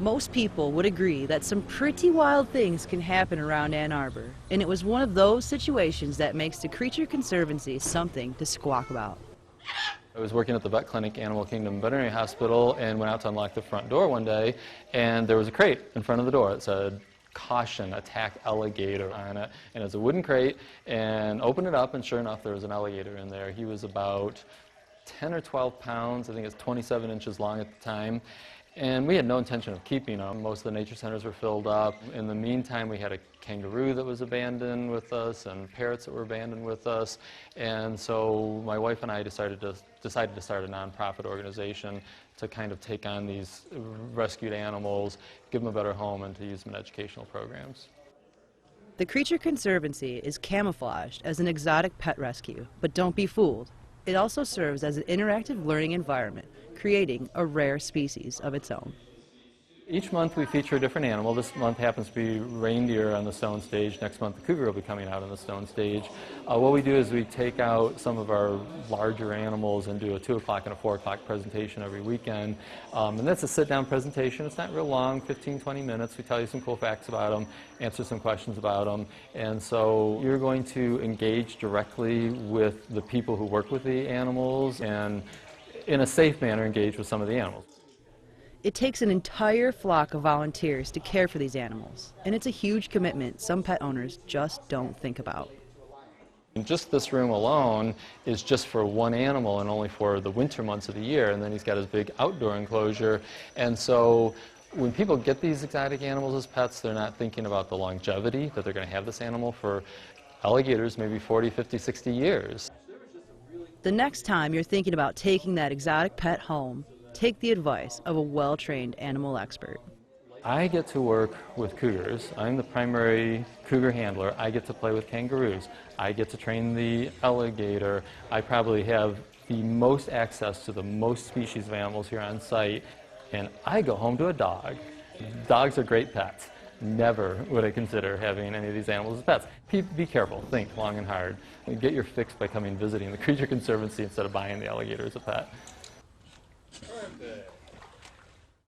Most people would agree that some pretty wild things can happen around Ann Arbor, and it was one of those situations that makes the Creature Conservancy something to squawk about. I was working at the vet clinic, Animal Kingdom Veterinary Hospital, and went out to unlock the front door one day, and there was a crate in front of the door that said, "Caution, attack alligator" on it. And it's a wooden crate, and opened it up, and sure enough, there was an alligator in there. He was about 10 or 12 pounds, I think it's 27 inches long at the time. And we had no intention of keeping him. Most of the nature centers were filled up. In the meantime, we had a kangaroo that was abandoned with us and parrots that were abandoned with us. And so my wife and I decided to start a nonprofit organization to kind of take on these rescued animals, give them a better home, and to use them in educational programs. The Creature Conservancy is camouflaged as an exotic pet rescue, but don't be fooled. It also serves as an interactive learning environment, creating a rare species of its own. Each month we feature a different animal. This month happens to be reindeer on the stone stage. Next month the cougar will be coming out on the stone stage. What we do is we take out some of our larger animals and do a 2 o'clock and a 4 o'clock presentation every weekend. And that's a sit-down presentation. It's not real long, 15-20 minutes. We tell you some cool facts about them, answer some questions about them. And so you're going to engage directly with the people who work with the animals and in a safe manner engage with some of the animals. It takes an entire flock of volunteers to care for these animals, and it's a huge commitment some pet owners just don't think about. And just this room alone is just for one animal and only for the winter months of the year, and then he's got his big outdoor enclosure. And so when people get these exotic animals as pets, they're not thinking about the longevity that they're going to have this animal for alligators maybe 40, 50, 60 years. The next time you're thinking about taking that exotic pet home, take the advice of a well-trained animal expert. I get to work with cougars. I'm the primary cougar handler. I get to play with kangaroos. I get to train the alligator. I probably have the most access to the most species of animals here on site. And I go home to a dog. Dogs are great pets. Never would I consider having any of these animals as pets. Be careful, think long and hard. Get your fix by visiting the Creature Conservancy instead of buying the alligator as a pet.